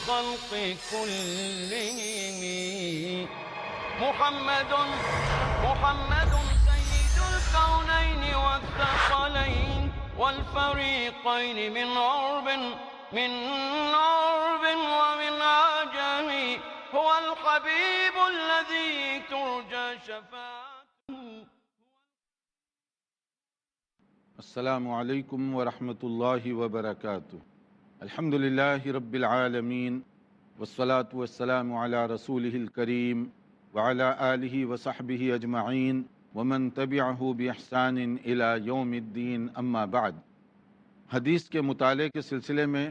الخلق كلهم محمد سيد الكونين والثقلين والفريقين من عرب ومن عجم هو الحبيب الذي ترجى شفاعته. السلام علیکم ورحمۃ اللہ وبرکاتہ. الحمد للہ رب العالمین والصلاة والسلام علی رسولہ الکریم وعلی آلہ وصحبہ اجمعین ومن تبعہ باحسان الی یوم الدین. اما بعد. حدیث کے مطالعے کے سلسلے میں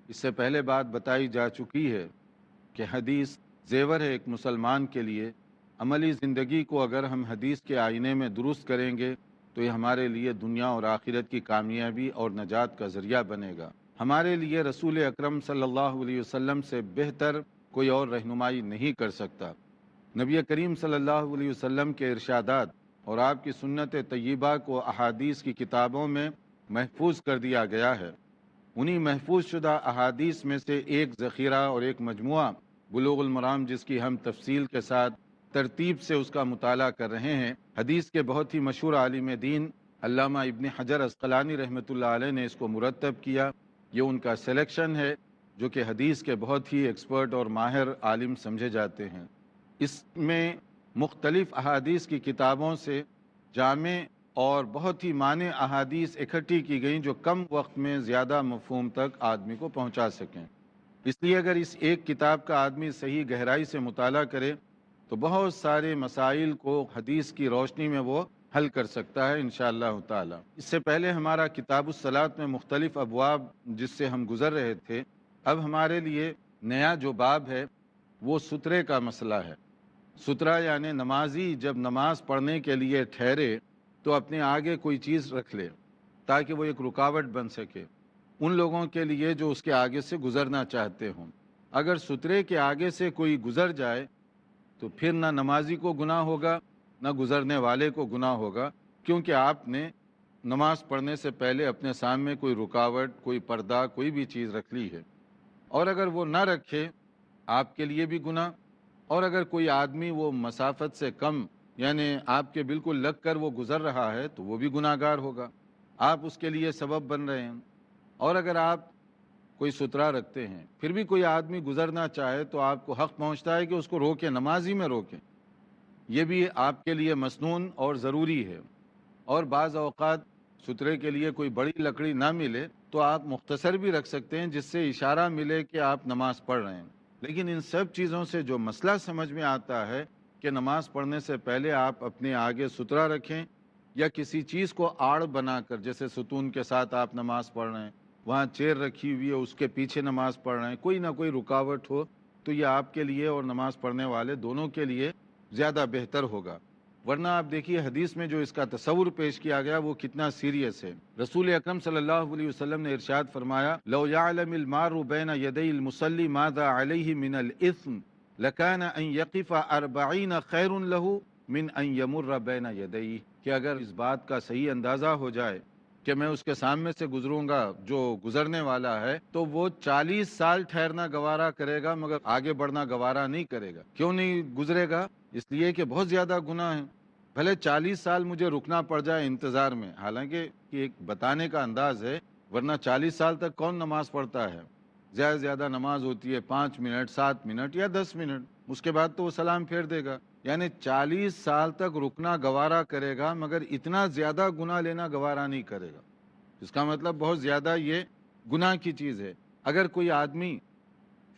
اس سے پہلے بات بتائی جا چکی ہے کہ حدیث زیور ہے ایک مسلمان کے لیے. عملی زندگی کو اگر ہم حدیث کے آئینے میں درست کریں گے تو یہ ہمارے لیے دنیا اور آخرت کی کامیابی اور نجات کا ذریعہ بنے گا. ہمارے لیے رسول اکرم صلی اللہ علیہ وسلم سے بہتر کوئی اور رہنمائی نہیں کر سکتا. نبی کریم صلی اللہ علیہ وسلم کے ارشادات اور آپ کی سنت طیبہ کو احادیث کی کتابوں میں محفوظ کر دیا گیا ہے. انہی محفوظ شدہ احادیث میں سے ایک ذخیرہ اور ایک مجموعہ بلوغ المرام، جس کی ہم تفصیل کے ساتھ ترتیب سے اس کا مطالعہ کر رہے ہیں. حدیث کے بہت ہی مشہور عالم دین علامہ ابن حجر عسقلانی رحمۃ اللہ علیہ نے اس کو مرتب کیا. یہ ان کا سلیکشن ہے جو کہ حدیث کے بہت ہی ایکسپرٹ اور ماہر عالم سمجھے جاتے ہیں. اس میں مختلف احادیث کی کتابوں سے جامع اور بہت ہی معنی احادیث اکٹھی کی گئیں جو کم وقت میں زیادہ مفہوم تک آدمی کو پہنچا سکیں. اس لیے اگر اس ایک کتاب کا آدمی صحیح گہرائی سے مطالعہ کرے تو بہت سارے مسائل کو حدیث کی روشنی میں وہ حل کر سکتا ہے انشاءاللہ تعالی. اس سے پہلے ہمارا کتاب الصلاۃ میں مختلف ابواب جس سے ہم گزر رہے تھے، اب ہمارے لیے نیا جو باب ہے وہ سترے کا مسئلہ ہے. سترہ یعنی نمازی جب نماز پڑھنے کے لیے ٹھہرے تو اپنے آگے کوئی چیز رکھ لے تاکہ وہ ایک رکاوٹ بن سکے ان لوگوں کے لیے جو اس کے آگے سے گزرنا چاہتے ہوں. اگر سترے کے آگے سے کوئی گزر جائے تو پھر نہ نمازی کو گناہ ہوگا نہ گزرنے والے کو گناہ ہوگا، کیونکہ آپ نے نماز پڑھنے سے پہلے اپنے سامنے کوئی رکاوٹ، کوئی پردہ، کوئی بھی چیز رکھ لی ہے. اور اگر وہ نہ رکھے آپ کے لیے بھی گناہ، اور اگر کوئی آدمی وہ مسافت سے کم یعنی آپ کے بالکل لگ کر وہ گزر رہا ہے تو وہ بھی گناہ گار ہوگا، آپ اس کے لیے سبب بن رہے ہیں. اور اگر آپ کوئی سترہ رکھتے ہیں پھر بھی کوئی آدمی گزرنا چاہے تو آپ کو حق پہنچتا ہے کہ اس کو روکیں، نمازی میں روکیں. یہ بھی آپ کے لیے مسنون اور ضروری ہے. اور بعض اوقات سترے کے لیے کوئی بڑی لکڑی نہ ملے تو آپ مختصر بھی رکھ سکتے ہیں جس سے اشارہ ملے کہ آپ نماز پڑھ رہے ہیں. لیکن ان سب چیزوں سے جو مسئلہ سمجھ میں آتا ہے کہ نماز پڑھنے سے پہلے آپ اپنے آگے سترہ رکھیں یا کسی چیز کو آڑ بنا کر، جیسے ستون کے ساتھ آپ نماز پڑھ رہے ہیں، وہاں چیئر رکھی ہوئی ہے اس کے پیچھے نماز پڑھ رہے ہیں، کوئی نہ کوئی رکاوٹ ہو تو یہ آپ کے لیے اور نماز پڑھنے والے دونوں کے لیے زیادہ بہتر ہوگا. ورنہ آپ دیکھیے حدیث میں جو اس کا تصور پیش کیا گیا وہ کتنا سیریس ہے. رسول اکرم صلی اللہ علیہ وسلم نے ارشاد فرمایا، لو یعلم المار بین یدی المصلی ماذا علیہ من الاثم لکان ان یقف 40 خیر له من ان یمر بین یدیہ. کہ اگر اس بات کا صحیح اندازہ ہو جائے کہ میں اس کے سامنے سے گزروں گا جو گزرنے والا ہے تو وہ 40 سال ٹھہرنا گوارا کرے گا مگر آگے بڑھنا گوارا نہیں کرے گا. کیوں نہیں گزرے گا؟ اس لیے کہ بہت زیادہ گناہ ہے. بھلے 40 سال مجھے رکنا پڑ جائے انتظار میں، حالانکہ یہ ایک بتانے کا انداز ہے، ورنہ 40 سال تک کون نماز پڑھتا ہے؟ زیادہ سے زیادہ نماز ہوتی ہے 5 منٹ 7 منٹ یا 10 منٹ، اس کے بعد تو وہ سلام پھیر دے گا. یعنی 40 سال تک رکنا گوارا کرے گا مگر اتنا زیادہ گناہ لینا گوارا نہیں کرے گا. اس کا مطلب بہت زیادہ یہ گناہ کی چیز ہے. اگر کوئی آدمی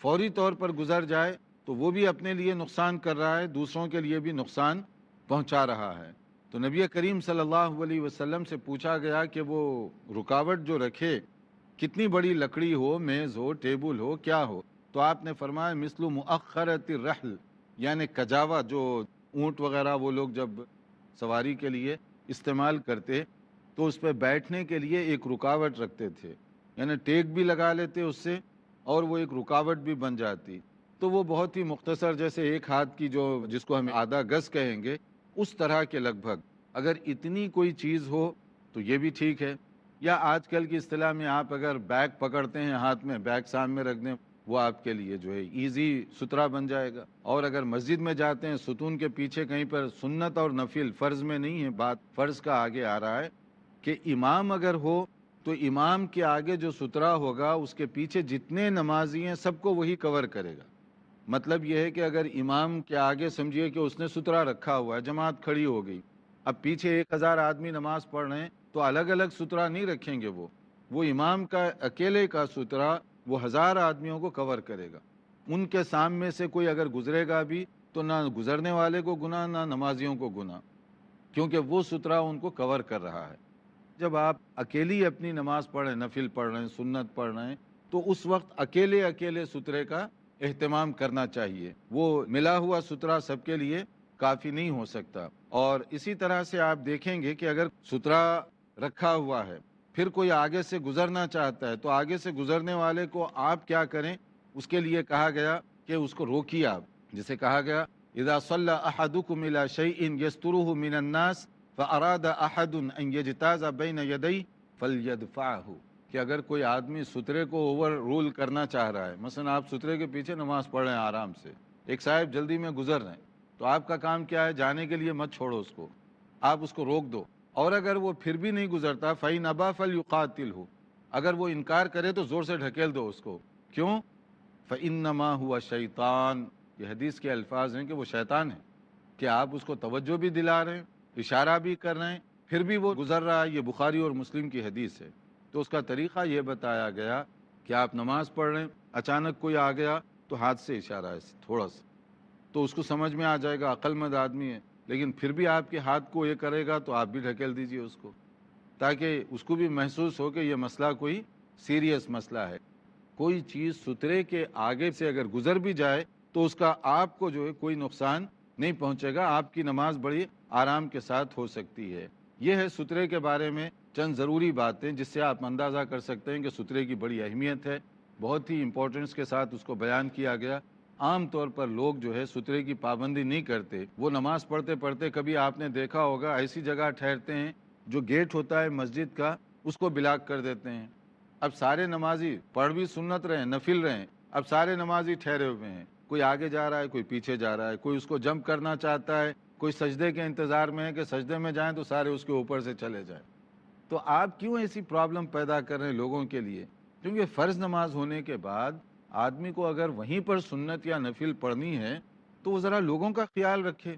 فوری طور پر گزر جائے تو وہ بھی اپنے لیے نقصان کر رہا ہے، دوسروں کے لیے بھی نقصان پہنچا رہا ہے. تو نبی کریم صلی اللہ علیہ وسلم سے پوچھا گیا کہ وہ رکاوٹ جو رکھے کتنی بڑی لکڑی ہو، میز ہو، ٹیبل ہو، کیا ہو؟ تو آپ نے فرمایا مثل مؤخرۃ الرحل، یعنی کجاوا جو اونٹ وغیرہ وہ لوگ جب سواری کے لیے استعمال کرتے تو اس پہ بیٹھنے کے لیے ایک رکاوٹ رکھتے تھے، یعنی ٹیک بھی لگا لیتے اس سے اور وہ ایک رکاوٹ بھی بن جاتی. تو وہ بہت ہی مختصر، جیسے ایک ہاتھ کی جو جس کو ہم آدھا گز کہیں گے اس طرح کے لگ بھگ. اگر اتنی کوئی چیز ہو تو یہ بھی ٹھیک ہے. یا آج کل کی اصطلاح میں آپ اگر بیگ پکڑتے ہیں ہاتھ میں، بیگ سامنے رکھ دیں وہ آپ کے لیے جو ہے ایزی سترا بن جائے گا. اور اگر مسجد میں جاتے ہیں ستون کے پیچھے کہیں پر سنت اور نفل فرض میں نہیں ہے، بات فرض کا آگے آ رہا ہے کہ امام اگر ہو تو امام کے آگے جو سترا ہوگا اس کے پیچھے جتنے نمازی ہیں سب کو وہی کور کرے گا. مطلب یہ ہے کہ اگر امام کے آگے سمجھیے کہ اس نے سترا رکھا ہوا ہے، جماعت کھڑی ہو گئی، اب پیچھے 1000 آدمی نماز پڑھ رہے ہیں تو الگ الگ سترا نہیں رکھیں گے، وہ امام کا اکیلے کا سترا وہ 1000 آدمیوں کو کور کرے گا. ان کے سامنے سے کوئی اگر گزرے گا بھی تو نہ گزرنے والے کو گناہ نہ نمازیوں کو گناہ، کیونکہ وہ سترا ان کو کور کر رہا ہے. جب آپ اکیلی اپنی نماز پڑھ رہے ہیں، نفل پڑھ رہے ہیں، سنت پڑھ رہے ہیں، تو اس وقت اکیلے سترے کا اہتمام کرنا چاہیے. وہ ملا ہوا سترا سب کے لیے کافی نہیں ہو سکتا. اور اسی طرح سے آپ دیکھیں گے کہ اگر سترا رکھا ہوا ہے پھر کوئی آگے سے گزرنا چاہتا ہے تو آگے سے گزرنے والے کو آپ کیا کریں، اس کے لیے کہا گیا کہ اس کو روکیے آپ. جسے کہا گیا اذا صلی احدکم الی شیء یسترہ من الناس فاراد احد ان یجتاز بین یدیہ فلیدفعہ، کہ اگر کوئی آدمی سترے کو اوور رول کرنا چاہ رہا ہے، مثلا آپ سترے کے پیچھے نماز پڑھ رہے ہیں آرام سے، ایک صاحب جلدی میں گزر رہے ہیں، تو آپ کا کام کیا ہے، جانے کے لیے مت چھوڑو اس کو، آپ اس کو روک دو. اور اگر وہ پھر بھی نہیں گزرتا فَإِنْ أَبَىٰ فَلْيُقَاتِلْهُ، اگر وہ انکار کرے تو زور سے ڈھکیل دو اس کو. کیوں؟ فَإِنَّمَا هُوَ شَيْطَان، یہ حدیث کے الفاظ ہیں کہ وہ شیطان ہے، کہ آپ اس کو توجہ بھی دلا رہے ہیں، اشارہ بھی کر رہے ہیں، پھر بھی وہ گزر رہا ہے. یہ بخاری اور مسلم کی حدیث ہے. تو اس کا طریقہ یہ بتایا گیا کہ آپ نماز پڑھ رہے ہیں، اچانک کوئی آ گیا تو ہاتھ سے اشارہ ہے تھوڑا سا، تو اس کو سمجھ میں آ جائے گا، عقل مند آدمی ہے، لیکن پھر بھی آپ کے ہاتھ کو یہ کرے گا تو آپ بھی ڈھکیل دیجئے اس کو، تاکہ اس کو بھی محسوس ہو کہ یہ مسئلہ کوئی سیریس مسئلہ ہے. کوئی چیز سترے کے آگے سے اگر گزر بھی جائے تو اس کا آپ کو جو ہے کوئی نقصان نہیں پہنچے گا، آپ کی نماز بڑی آرام کے ساتھ ہو سکتی ہے. یہ ہے سترے کے بارے میں چند ضروری باتیں جس سے آپ اندازہ کر سکتے ہیں کہ سترے کی بڑی اہمیت ہے، بہت ہی امپورٹنس کے ساتھ اس کو بیان کیا گیا. عام طور پر لوگ جو ہے سترے کی پابندی نہیں کرتے، وہ نماز پڑھتے پڑھتے کبھی آپ نے دیکھا ہوگا ایسی جگہ ٹھہرتے ہیں جو گیٹ ہوتا ہے مسجد کا اس کو بلاک کر دیتے ہیں. اب سارے نمازی پڑھ بھی سنت رہے ہیں، نفل رہے ہیں، اب سارے نمازی ٹھہرے ہوئے ہیں، کوئی آگے جا رہا ہے، کوئی پیچھے جا رہا ہے، کوئی اس کو جمپ کرنا چاہتا ہے، کوئی سجدے کے انتظار میں ہے کہ سجدے میں جائیں تو سارے اس کے اوپر سے چلے جائیں. تو آپ کیوں ایسی پرابلم پیدا کر رہے ہیں لوگوں کے لیے؟ کیونکہ فرض نماز ہونے کے بعد آدمی کو اگر وہیں پر سنت یا نفل پڑھنی ہے تو وہ ذرا لوگوں کا خیال رکھے،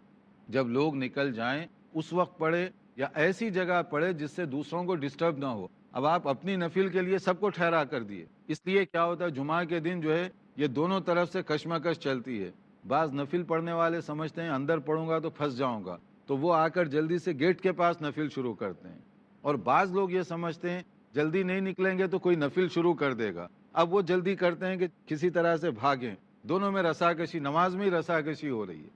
جب لوگ نکل جائیں اس وقت پڑھے یا ایسی جگہ پڑھے جس سے دوسروں کو ڈسٹرب نہ ہو. اب آپ اپنی نفل کے لیے سب کو ٹھہرا کر دیے، اس لیے کیا ہوتا ہے جمعہ کے دن جو ہے یہ دونوں طرف سے کشمکش چلتی ہے. بعض نفل پڑھنے والے سمجھتے ہیں اندر پڑھوں گا تو پھنس جاؤں گا، تو وہ آ کر جلدی سے گیٹ کے پاس نفل شروع کرتے ہیں. اور بعض لوگ یہ سمجھتے ہیں جلدی نہیں نکلیں گے تو کوئی نفل شروع کر دے گا، اب وہ جلدی کرتے ہیں کہ کسی طرح سے بھاگیں. دونوں میں رساکشی، نماز میں ہی رساکشی ہو رہی ہے.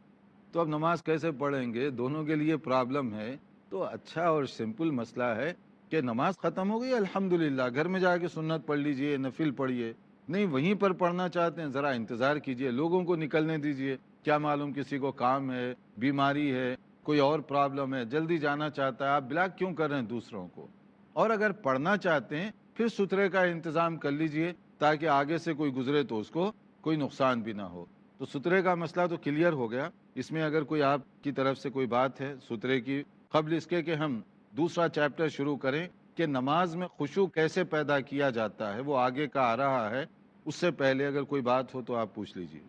تو اب نماز کیسے پڑھیں گے؟ دونوں کے لیے پرابلم ہے. تو اچھا اور سمپل مسئلہ ہے کہ نماز ختم ہو گئی الحمدللہ، گھر میں جا کے سنت پڑھ لیجئے، نفل پڑھیے. نہیں وہیں پر پڑھنا چاہتے ہیں ذرا انتظار کیجئے، لوگوں کو نکلنے دیجئے. کیا معلوم کسی کو کام ہے، بیماری ہے، کوئی اور پرابلم ہے، جلدی جانا چاہتا ہے، آپ بلاک کیوں کر رہے ہیں دوسروں کو؟ اور اگر پڑھنا چاہتے ہیں پھر سترے کا انتظام کر لیجئے تاکہ آگے سے کوئی گزرے تو اس کو کوئی نقصان بھی نہ ہو. تو سترے کا مسئلہ تو کلیئر ہو گیا. اس میں اگر کوئی آپ کی طرف سے کوئی بات ہے سترے کی، قبل اس کے کہ ہم دوسرا چیپٹر شروع کریں کہ نماز میں خشوع کیسے پیدا کیا جاتا ہے، وہ آگے کا آ رہا ہے، اس سے پہلے اگر کوئی بات ہو تو آپ پوچھ لیجئے.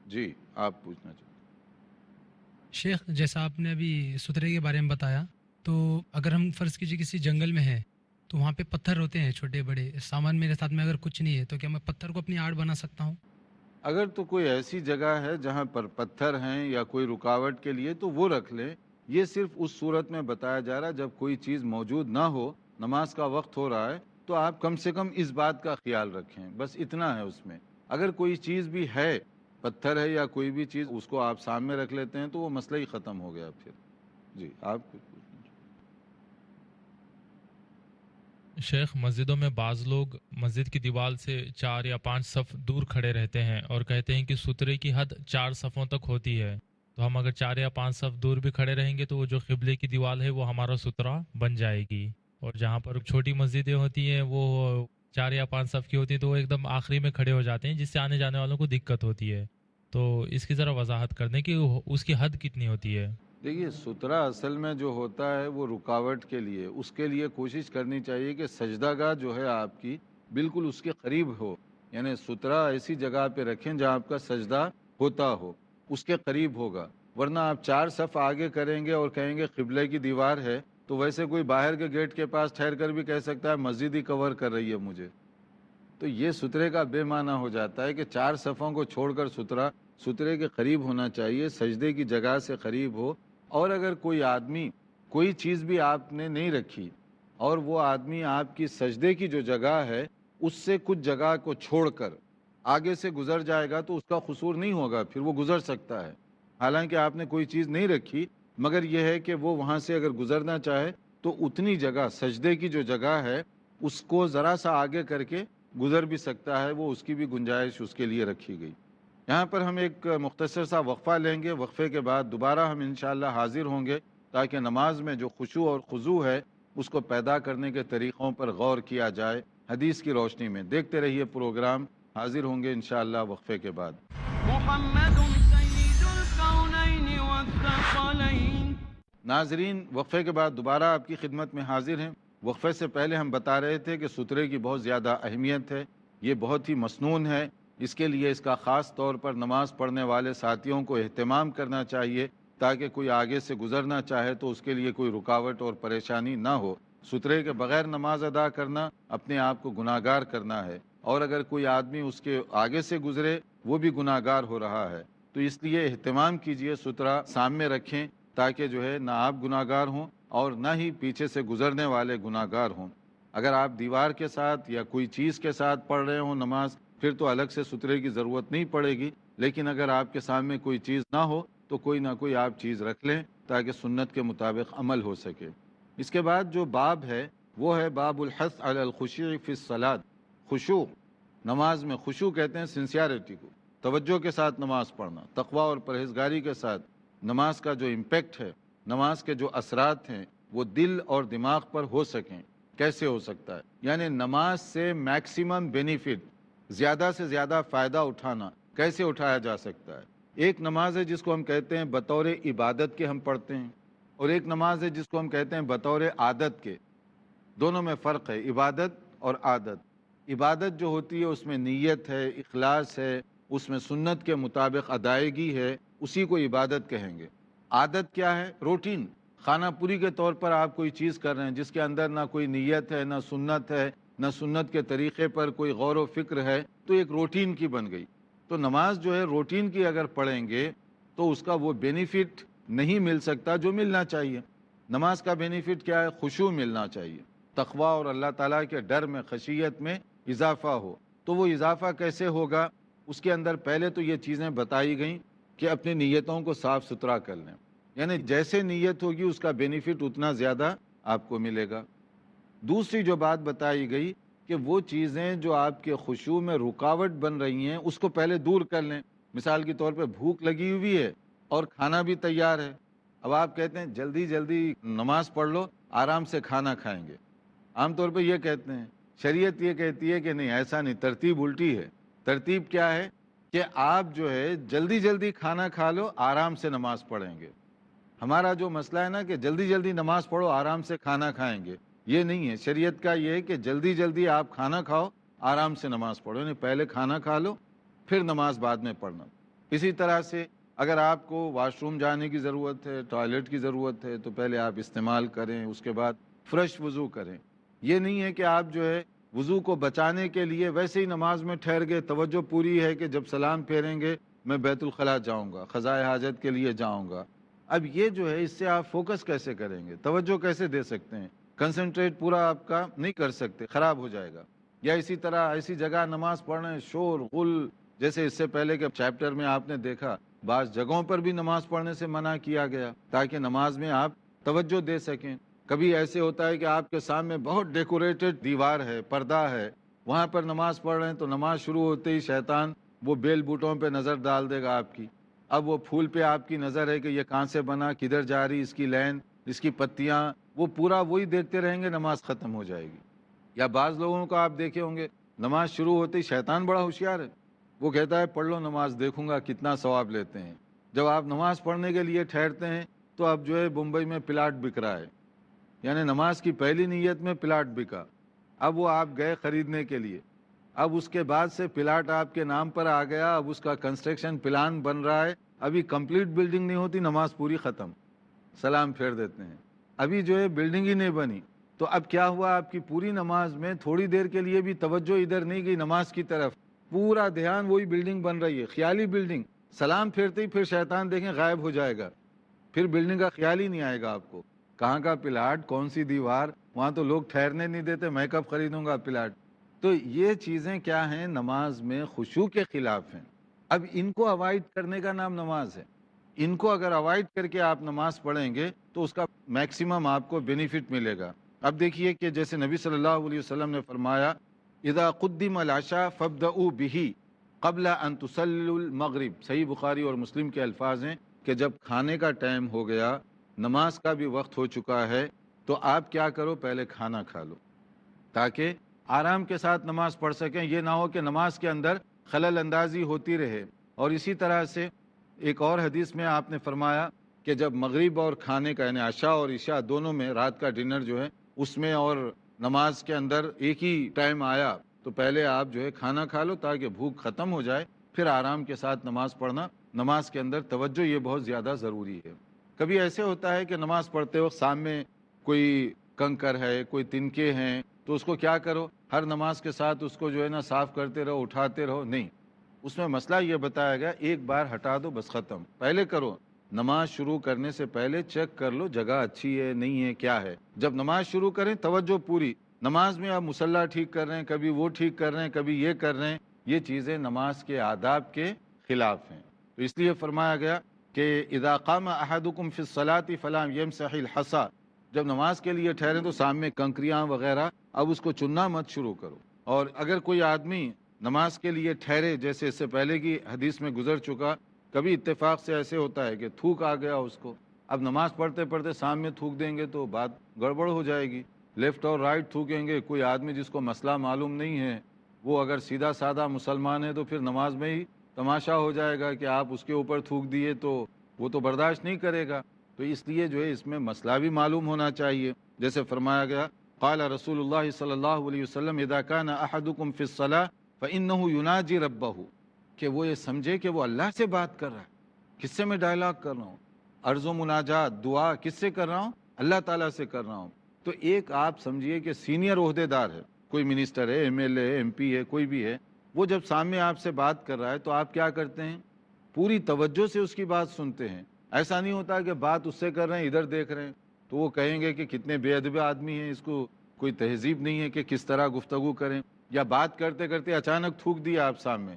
جی آپ پوچھنا چاہتے شیخ، جیسا آپ نے ابھی سترے کے بارے میں بتایا، تو اگر ہم فرض کیجیے کسی جنگل میں ہیں تو وہاں پہ پتھر ہوتے ہیں چھوٹے بڑے، سامان میرے ساتھ میں اگر کچھ نہیں ہے تو کیا میں پتھر کو اپنی آڑ بنا سکتا ہوں؟ اگر تو کوئی ایسی جگہ ہے جہاں پر پتھر ہیں یا کوئی رکاوٹ کے لیے تو وہ رکھ لیں. یہ صرف اس صورت میں بتایا جا رہا ہے جب کوئی چیز موجود نہ ہو، نماز کا وقت ہو رہا ہے، تو آپ کم سے کم اس بات کا خیال رکھیں، بس اتنا ہے اس میں. اگر کوئی چیز بھی ہے، پتھر ہے یا کوئی بھی چیز، اس کو آپ سامنے رکھ لیتے ہیں تو وہ مسئلہ ہی ختم ہو گیا پھر. جی آپ کچھ پوچھنا چاہتے شیخ، مسجدوں میں بعض لوگ مسجد کی دیوار سے 4 یا 5 صف دور کھڑے رہتے ہیں اور کہتے ہیں کہ سترے کی حد 4 صفوں تک ہوتی ہے، تو ہم اگر 4 یا 5 صف دور بھی کھڑے رہیں گے تو وہ جو قبلے کی دیوار ہے وہ ہمارا سترا بن جائے گی. اور جہاں پر چھوٹی مسجدیں ہوتی ہیں وہ 4 یا 5 صف کی ہوتی ہیں تو وہ ایک دم آخری میں کھڑے ہو جاتے ہیں، جس سے آنے جانے والوں کو دقت ہوتی ہے. تو اس کی ذرا وضاحت کر دیں کہ اس کی حد کتنی ہوتی ہے. دیکھیے سترہ اصل میں جو ہوتا ہے وہ رکاوٹ کے لیے، اس کے لیے کوشش کرنی چاہیے کہ سجدہ گاہ جو ہے آپ کی بالکل اس کے قریب ہو، یعنی سترہ ایسی جگہ پہ رکھیں جہاں آپ کا سجدہ ہوتا ہو، اس کے قریب ہوگا. ورنہ آپ 4 صف آگے کریں گے اور کہیں گے قبلے کی دیوار ہے، تو ویسے کوئی باہر کے گیٹ کے پاس ٹھہر کر بھی کہہ سکتا ہے مسجد ہی کور کر رہی ہے مجھے. تو یہ سترے کا بے معنی ہو جاتا ہے کہ 4 صفوں کو چھوڑ کر سترے کے قریب ہونا چاہیے، سجدے کی جگہ سے قریب ہو. اور اگر کوئی آدمی کوئی چیز بھی آپ نے نہیں رکھی اور وہ آدمی آپ کی سجدے کی جو جگہ ہے اس سے کچھ جگہ کو چھوڑ کر آگے سے گزر جائے گا تو اس کا قصور نہیں ہوگا، پھر وہ گزر سکتا ہے. حالانکہ آپ نے کوئی چیز نہیں رکھی، مگر یہ ہے کہ وہ وہاں سے اگر گزرنا چاہے تو اتنی جگہ سجدے کی جو جگہ ہے اس کو ذرا سا آگے کر کے گزر بھی سکتا ہے، وہ اس کی بھی گنجائش اس کے لیے رکھی گئی. یہاں پر ہم ایک مختصر سا وقفہ لیں گے، وقفے کے بعد دوبارہ ہم انشاءاللہ حاضر ہوں گے تاکہ نماز میں جو خشوع اور خضوع ہے اس کو پیدا کرنے کے طریقوں پر غور کیا جائے حدیث کی روشنی میں. دیکھتے رہیے پروگرام، حاضر ہوں گے انشاءاللہ وقفے کے بعد. محمد سید الکونین والثقلین. ناظرین، وقفے کے بعد دوبارہ آپ کی خدمت میں حاضر ہیں. وقفے سے پہلے ہم بتا رہے تھے کہ سترے کی بہت زیادہ اہمیت ہے، یہ بہت ہی مسنون ہے. اس کے لیے اس کا خاص طور پر نماز پڑھنے والے ساتھیوں کو اہتمام کرنا چاہیے تاکہ کوئی آگے سے گزرنا چاہے تو اس کے لیے کوئی رکاوٹ اور پریشانی نہ ہو. سترے کے بغیر نماز ادا کرنا اپنے آپ کو گناہ گار کرنا ہے، اور اگر کوئی آدمی اس کے آگے سے گزرے وہ بھی گناہ گار ہو رہا ہے. تو اس لیے اہتمام کیجئے، سترہ سامنے رکھیں تاکہ جو ہے نہ آپ گناہ گار ہوں اور نہ ہی پیچھے سے گزرنے والے گناہ گار ہوں. اگر آپ دیوار کے ساتھ یا کوئی چیز کے ساتھ پڑھ رہے ہوں نماز پھر تو الگ سے سترے کی ضرورت نہیں پڑے گی، لیکن اگر آپ کے سامنے کوئی چیز نہ ہو تو کوئی نہ کوئی آپ چیز رکھ لیں تاکہ سنت کے مطابق عمل ہو سکے. اس کے بعد جو باب ہے وہ ہے باب الحث علی الخشوع فی الصلاۃ. خشوع، نماز میں خشوع کہتے ہیں سنسیارٹی کو، توجہ کے ساتھ نماز پڑھنا، تقوی اور پرہیزگاری کے ساتھ. نماز کا جو امپیکٹ ہے، نماز کے جو اثرات ہیں وہ دل اور دماغ پر ہو سکیں. کیسے ہو سکتا ہے؟ یعنی نماز سے میکسیمم بینیفٹ، زیادہ سے زیادہ فائدہ اٹھانا کیسے اٹھایا جا سکتا ہے. ایک نماز ہے جس کو ہم کہتے ہیں بطور عبادت کے ہم پڑھتے ہیں، اور ایک نماز ہے جس کو ہم کہتے ہیں بطور عادت کے. دونوں میں فرق ہے، عبادت اور عادت. عبادت جو ہوتی ہے اس میں نیت ہے، اخلاص ہے، اس میں سنت کے مطابق ادائیگی ہے، اسی کو عبادت کہیں گے. عادت کیا ہے؟ روٹین، خانہ پوری کے طور پر آپ کوئی چیز کر رہے ہیں جس کے اندر نہ کوئی نیت ہے، نہ سنت ہے، نہ سنت کے طریقے پر کوئی غور و فکر ہے، تو ایک روٹین کی بن گئی. تو نماز جو ہے روٹین کی اگر پڑھیں گے تو اس کا وہ بینیفٹ نہیں مل سکتا جو ملنا چاہیے. نماز کا بینیفٹ کیا ہے؟ خشوع ملنا چاہیے، تقوی اور اللہ تعالیٰ کے ڈر میں، خشیت میں اضافہ ہو. تو وہ اضافہ کیسے ہوگا؟ اس کے اندر پہلے تو یہ چیزیں بتائی گئیں کہ اپنی نیتوں کو صاف ستھرا کر لیں، یعنی جیسے نیت ہوگی اس کا بینیفٹ اتنا زیادہ آپ کو ملے گا. دوسری جو بات بتائی گئی کہ وہ چیزیں جو آپ کے خشوع میں رکاوٹ بن رہی ہیں اس کو پہلے دور کر لیں. مثال کے طور پہ بھوک لگی ہوئی ہے اور کھانا بھی تیار ہے، اب آپ کہتے ہیں جلدی جلدی نماز پڑھ لو، آرام سے کھانا کھائیں گے. عام طور پہ یہ کہتے ہیں، شریعت یہ کہتی ہے کہ نہیں، ایسا نہیں، ترتیب الٹی ہے. ترتیب کیا ہے کہ آپ جو ہے جلدی جلدی کھانا کھا لو، آرام سے نماز پڑھیں گے. ہمارا جو مسئلہ ہے نا کہ جلدی جلدی نماز پڑھو، آرام سے کھانا کھائیں گے، یہ نہیں ہے. شریعت کا یہ ہے کہ جلدی جلدی آپ کھانا کھاؤ، آرام سے نماز پڑھو، یعنی پہلے کھانا کھا لو پھر نماز بعد میں پڑھنا. اسی طرح سے اگر آپ کو واش روم جانے کی ضرورت ہے، ٹوائلٹ کی ضرورت ہے، تو پہلے آپ استعمال کریں، اس کے بعد فریش وضو کریں. یہ نہیں ہے کہ آپ جو ہے وضو کو بچانے کے لیے ویسے ہی نماز میں ٹھہر گئے، توجہ پوری ہے کہ جب سلام پھیریں گے میں بیت الخلاء جاؤں گا، قضائے حاجت کے لیے جاؤں گا. اب یہ جو ہے اس سے آپ فوکس کیسے کریں گے، توجہ کیسے دے سکتے ہیں؟ کنسنٹریٹ پورا آپ کا نہیں کر سکتے، خراب ہو جائے گا. یا اسی طرح ایسی جگہ نماز پڑھیں شور غل، جیسے اس سے پہلے کے چیپٹر میں آپ نے دیکھا بعض جگہوں پر بھی نماز پڑھنے سے منع کیا گیا تاکہ نماز میں آپ توجہ دے سکیں. کبھی ایسے ہوتا ہے کہ آپ کے سامنے بہت ڈیکوریٹڈ دیوار ہے، پردہ ہے، وہاں پر نماز پڑھ رہے ہیں تو نماز شروع ہوتے ہی شیطان وہ بیل بوٹوں پہ نظر ڈال دے گا آپ کی. اب وہ پھول پہ آپ کی نظر ہے کہ یہ کہاں سے بنا، کدھر جا رہی، اس کی لین، اس کی پتیاں، وہ پورا وہی دیکھتے رہیں گے، نماز ختم ہو جائے گی. یا بعض لوگوں کو آپ دیکھے ہوں گے نماز شروع ہوتے ہی شیطان بڑا ہوشیار ہے، وہ کہتا ہے پڑھ لو نماز، دیکھوں گا کتنا ثواب لیتے ہیں۔ جب آپ نماز پڑھنے کے لیے ٹھہرتے ہیں تو اب جو ہے بمبئی میں پلاٹ بک رہا ہے، یعنی نماز کی پہلی نیت میں پلاٹ بکا، اب وہ آپ گئے خریدنے کے لیے، اب اس کے بعد سے پلاٹ آپ کے نام پر آ گیا، اب اس کا کنسٹرکشن پلان بن رہا ہے، ابھی کمپلیٹ بلڈنگ نہیں ہوتی، نماز پوری ختم، سلام پھیر دیتے ہیں، ابھی جو ہے بلڈنگ ہی نہیں بنی۔ تو اب کیا ہوا، آپ کی پوری نماز میں تھوڑی دیر کے لیے بھی توجہ ادھر نہیں گئی نماز کی طرف، پورا دھیان وہی بلڈنگ بن رہی ہے، خیالی بلڈنگ، سلام پھیرتے ہی پھر شیطان دیکھیں غائب ہو جائے گا، پھر بلڈنگ کا خیال ہی نہیں آئے گا آپ کو، کہاں کا پلاٹ، کون سی دیوار، وہاں تو لوگ ٹھہرنے نہیں دیتے، میں کب خریدوں گا پلاٹ۔ تو یہ چیزیں کیا ہیں، نماز میں خشوع کے خلاف ہیں۔ اب ان کو اوائڈ کرنے کا نام نماز ہے، ان کو اگر اوائڈ کر کے آپ نماز پڑھیں گے تو اس کا میکسیمم آپ کو بینیفٹ ملے گا۔ اب دیکھیے کہ جیسے نبی صلی اللہ علیہ وسلم نے فرمایا اذا قدم العشاء فابدؤوا به قبل ان تصلوا المغرب، صحیح بخاری اور مسلم کے الفاظ ہیں کہ جب کھانے کا ٹائم ہو گیا، نماز کا بھی وقت ہو چکا ہے، تو آپ کیا کرو، پہلے کھانا کھا لو تاکہ آرام کے ساتھ نماز پڑھ سکیں، یہ نہ ہو کہ نماز کے اندر خلل اندازی ہوتی رہے۔ اور اسی طرح سے ایک اور حدیث میں آپ نے فرمایا کہ جب مغرب اور کھانے کا یعنی عشاء اور عشاء دونوں میں، رات کا ڈنر جو ہے اس میں اور نماز کے اندر ایک ہی ٹائم آیا تو پہلے آپ جو ہے کھانا کھا لو تاکہ بھوک ختم ہو جائے، پھر آرام کے ساتھ نماز پڑھنا، نماز کے اندر توجہ یہ بہت زیادہ ضروری ہے۔ کبھی ایسے ہوتا ہے کہ نماز پڑھتے وقت سامنے کوئی کنکر ہے، کوئی تنکے ہیں، تو اس کو کیا کرو، ہر نماز کے ساتھ اس کو جو ہے نا صاف کرتے رہو، اٹھاتے رہو، نہیں، اس میں مسئلہ یہ بتایا گیا ایک بار ہٹا دو بس ختم، پہلے کرو، نماز شروع کرنے سے پہلے چیک کر لو جگہ اچھی ہے نہیں ہے کیا ہے، جب نماز شروع کریں توجہ پوری، نماز میں آپ مصلی ٹھیک کر رہے ہیں، کبھی وہ ٹھیک کر رہے ہیں، کبھی یہ کر رہے ہیں، یہ چیزیں نماز کے آداب کے خلاف ہیں۔ تو اس لیے فرمایا گیا کہ اذا قام احدکم فی الصلاۃ فلا یمسح الحصى، جب نماز کے لیے ٹھہریں تو سامنے کنکریاں وغیرہ اب اس کو چننا مت شروع کرو۔ اور اگر کوئی آدمی نماز کے لیے ٹھہرے، جیسے اس سے پہلے کی حدیث میں گزر چکا، کبھی اتفاق سے ایسے ہوتا ہے کہ تھوک آ گیا اس کو، اب نماز پڑھتے پڑھتے سامنے تھوک دیں گے تو بات گڑبڑ ہو جائے گی، لیفٹ اور رائٹ تھوکیں گے، کوئی آدمی جس کو مسئلہ معلوم نہیں ہے وہ اگر سیدھا سادہ مسلمان ہے تو پھر نماز میں ہی تماشا ہو جائے گا کہ آپ اس کے اوپر تھوک دیے، تو وہ تو برداشت نہیں کرے گا۔ تو اس لیے جو ہے اس میں مسئلہ بھی معلوم ہونا چاہیے، جیسے فرمایا گیا قال رسول اللہ صلی اللہ علیہ وسلم اذا كان احدكم في الصلاة فانه يناجي ربه، کہ وہ یہ سمجھے کہ وہ اللہ سے بات کر رہا ہے، کس سے میں ڈائلاگ کر رہا ہوں، عرض و مناجات دعا کس سے کر رہا ہوں، اللہ تعالیٰ سے کر رہا ہوں۔ تو ایک آپ سمجھیے کہ سینئر عہدے دار ہے، کوئی منسٹر ہے، M L A, M P ہے، کوئی بھی ہے، وہ جب سامنے آپ سے بات کر رہا ہے تو آپ کیا کرتے ہیں، پوری توجہ سے اس کی بات سنتے ہیں۔ ایسا نہیں ہوتا کہ بات اس سے کر رہے ہیں ادھر دیکھ رہے ہیں، تو وہ کہیں گے کہ کتنے بے ادب آدمی ہیں، اس کو کوئی تہذیب نہیں ہے کہ کس طرح گفتگو کریں، یا بات کرتے کرتے اچانک تھوک دیا آپ سامنے،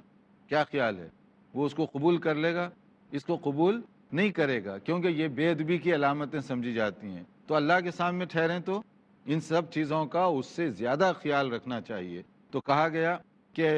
کیا خیال ہے، وہ اس کو قبول کر لے گا؟ اس کو قبول نہیں کرے گا، کیونکہ یہ بے ادبی کی علامتیں سمجھی جاتی ہیں۔ تو اللہ کے سامنے ٹھہریں تو ان سب چیزوں کا اس سے زیادہ خیال رکھنا چاہیے۔ تو کہا گیا کہ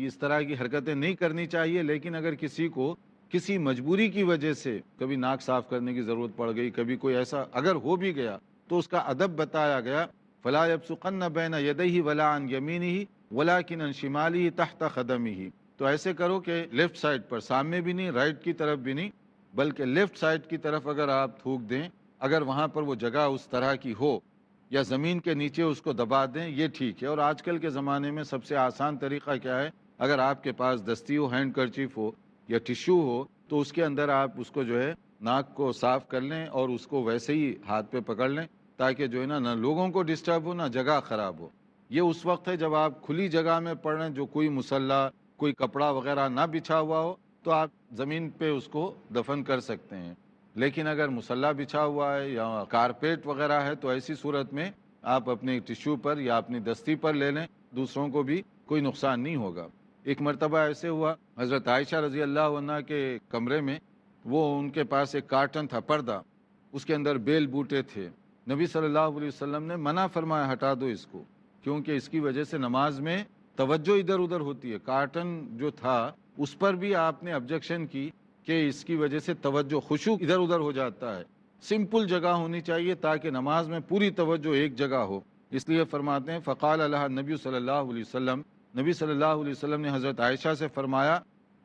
اس طرح کی حرکتیں نہیں کرنی چاہیے، لیکن اگر کسی کو کسی مجبوری کی وجہ سے کبھی ناک صاف کرنے کی ضرورت پڑ گئی، کبھی کوئی ایسا اگر ہو بھی گیا تو اس کا ادب بتایا گیا، فلا یبصقن بین یدیہ ولا عن یمینہ ولکن عن شمالہ تحت قدمہ، تو ایسے کرو کہ لیفٹ سائڈ پر، سامنے بھی نہیں، رائٹ کی طرف بھی نہیں، بلکہ لیفٹ سائڈ کی طرف اگر آپ تھوک دیں، اگر وہاں پر وہ جگہ اس طرح کی ہو، یا زمین کے نیچے اس کو دبا دیں، یہ ٹھیک ہے۔ اور آج کل کے زمانے میں سب سے آسان طریقہ کیا ہے، اگر آپ کے پاس دستی ہو، ہینڈ کرچیف ہو یا ٹیشو ہو، تو اس کے اندر آپ اس کو جو ہے ناک کو صاف کر لیں اور اس کو ویسے ہی ہاتھ پہ پکڑ لیں، تاکہ جو ہے نا نہ لوگوں کو ڈسٹرب ہو، نہ جگہ خراب ہو۔ یہ اس وقت ہے جب آپ کھلی جگہ میں پڑھ رہے ہیں، جو کوئی مصلی، کوئی کپڑا وغیرہ نہ بچھا ہوا ہو، تو آپ زمین پہ اس کو دفن کر سکتے ہیں۔ لیکن اگر مصلی بچھا ہوا ہے یا کارپیٹ وغیرہ ہے تو ایسی صورت میں آپ اپنے ٹیشو پر یا اپنی دستی پر لے لیں، دوسروں کو بھی کوئی نقصان نہیں ہوگا۔ ایک مرتبہ ایسے ہوا، حضرت عائشہ رضی اللہ عنہ کے کمرے میں وہ ان کے پاس ایک کارٹن تھا، پردہ، اس کے اندر بیل بوٹے تھے، نبی صلی اللہ علیہ وسلم نے منع فرمایا ہٹا دو اس کو، کیونکہ اس کی وجہ سے نماز میں توجہ ادھر ادھر ہوتی ہے۔ کارٹن جو تھا اس پر بھی آپ نے آبجیکشن کی کہ اس کی وجہ سے توجہ خشوع ادھر ادھر ہو جاتا ہے، سمپل جگہ ہونی چاہیے تاکہ نماز میں پوری توجہ ایک جگہ ہو۔ اس لیے فرماتے ہیں فقال لها النبی صلی اللہ علیہ وسلم، نبی صلی اللہ علیہ وسلم نے حضرت عائشہ سے فرمایا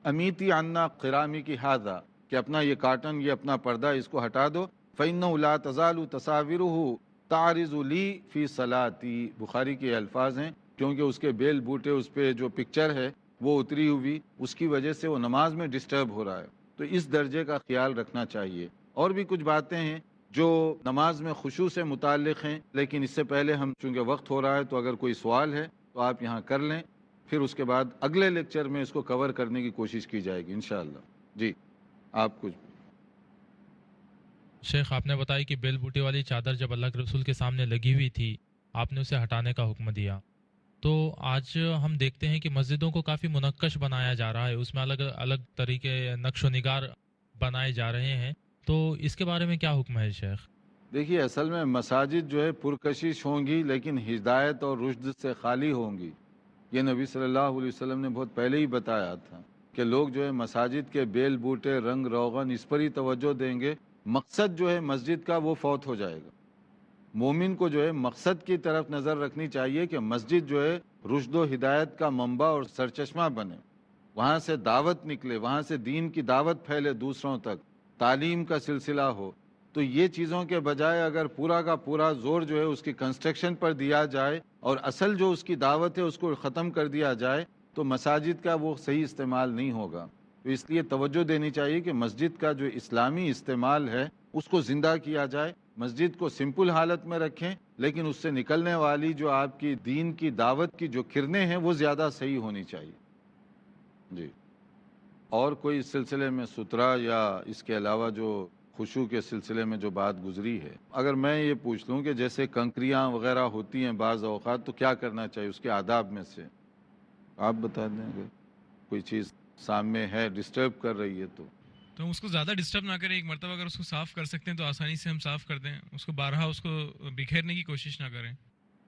امیتی عنا قرامی کی ھذا، کہ اپنا یہ کاٹن، یہ اپنا پردہ اس کو ہٹا دو، فإنه لا تزال تصاویرہ تعرض لی فی صلاتی، بخاری کے الفاظ ہیں، کیونکہ اس کے بیل بوٹے، اس پہ جو پکچر ہے وہ اتری ہوئی، اس کی وجہ سے وہ نماز میں ڈسٹرب ہو رہا ہے، تو اس درجے کا خیال رکھنا چاہیے۔ اور بھی کچھ باتیں ہیں جو نماز میں خشوع سے متعلق ہیں، لیکن اس سے پہلے ہم چونکہ وقت ہو رہا ہے تو اگر کوئی سوال ہے تو آپ یہاں کر لیں، پھر اس کے بعد اگلے لیکچر میں اس کو کور کرنے کی کوشش کی جائے گی انشاءاللہ۔ جی آپ کچھ۔ شیخ آپ نے بتایا کہ بیل بوٹے والی چادر جب اللہ کے رسول کے سامنے لگی ہوئی تھی آپ نے اسے ہٹانے کا حکم دیا، تو آج ہم دیکھتے ہیں کہ مسجدوں کو کافی منقش بنایا جا رہا ہے، اس میں الگ الگ طریقے نقش و نگار بنائے جا رہے ہیں، تو اس کے بارے میں کیا حکم ہے شیخ؟ دیکھیے اصل میں مساجد جو ہے پرکشش ہوں گی لیکن ہدایت اور رشد سے خالی ہوں گی، یہ نبی صلی اللہ علیہ وسلم نے بہت پہلے ہی بتایا تھا کہ لوگ جو ہے مساجد کے بیل بوٹے، رنگ روغن، اس پر ہی توجہ دیں گے، مقصد جو ہے مسجد کا وہ فوت ہو جائے گا۔ مومن کو جو ہے مقصد کی طرف نظر رکھنی چاہیے کہ مسجد جو ہے رشد و ہدایت کا منبع اور سرچشمہ بنے، وہاں سے دعوت نکلے، وہاں سے دین کی دعوت پھیلے دوسروں تک، تعلیم کا سلسلہ ہو۔ تو یہ چیزوں کے بجائے اگر پورا کا پورا زور جو ہے اس کی کنسٹرکشن پر دیا جائے اور اصل جو اس کی دعوت ہے اس کو ختم کر دیا جائے تو مساجد کا وہ صحیح استعمال نہیں ہوگا۔ تو اس لیے توجہ دینی چاہیے کہ مسجد کا جو اسلامی استعمال ہے اس کو زندہ کیا جائے، مسجد کو سمپل حالت میں رکھیں، لیکن اس سے نکلنے والی جو آپ کی دین کی دعوت کی جو کرنیں ہیں وہ زیادہ صحیح ہونی چاہیے۔ جی اور کوئی اس سلسلے میں سترہ یا اس کے علاوہ جو خشوع کے سلسلے میں جو بات گزری ہے، اگر میں یہ پوچھ لوں کہ جیسے کنکریاں وغیرہ ہوتی ہیں بعض اوقات تو کیا کرنا چاہیے اس کے آداب میں سے آپ بتا دیں، اگر کوئی چیز سامنے ہے ڈسٹرب کر رہی ہے تو ہم اس کو زیادہ ڈسٹرب نہ کریں، ایک مرتبہ اگر اس کو صاف کر سکتے ہیں تو آسانی سے ہم صاف کر دیں، اس کو بارہا اس کو بکھیرنے کی کوشش نہ کریں۔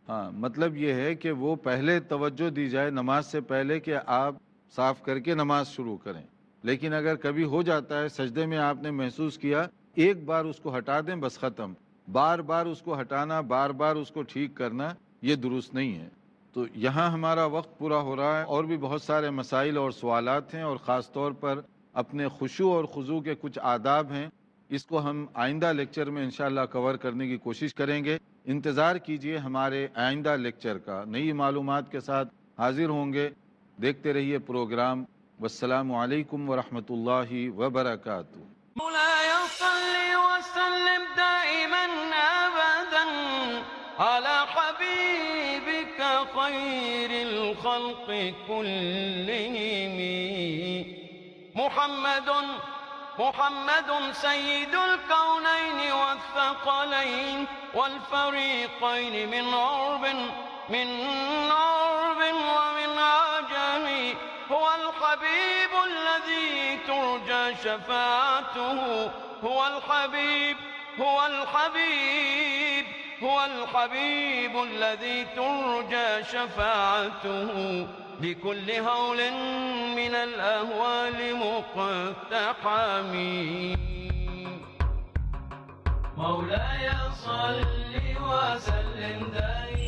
ہاں مطلب یہ ہے کہ وہ پہلے توجہ دی جائے نماز سے پہلے کہ آپ صاف کر کے نماز شروع کریں، لیکن اگر کبھی ہو جاتا ہے سجدے میں آپ نے محسوس کیا، ایک بار اس کو ہٹا دیں بس ختم، بار بار اس کو ہٹانا، بار بار اس کو ٹھیک کرنا یہ درست نہیں ہے۔ تو یہاں ہمارا وقت پورا ہو رہا ہے، اور بھی بہت سارے مسائل اور سوالات ہیں، اور خاص طور پر اپنے خشوع اور خضوع کے کچھ آداب ہیں، اس کو ہم آئندہ لیکچر میں انشاءاللہ کور کرنے کی کوشش کریں گے۔ انتظار کیجئے ہمارے آئندہ لیکچر کا، نئی معلومات کے ساتھ حاضر ہوں گے۔ دیکھتے رہیے پروگرام۔ والسلام علیکم ورحمۃ اللہ وبرکاتہ۔ مولاي صل وسلم دائما أبدا على حبيبك خير الخلق كلهم محمد سيد الكونين والثقلين والفريقين من عرب ومن عجم، هو الحبيب الذي ترجى شفاعته، هو الحبيب الذي ترجى شفاعته، لكل هول من الأهوال مقتحم. مولاي صل وسلم دائما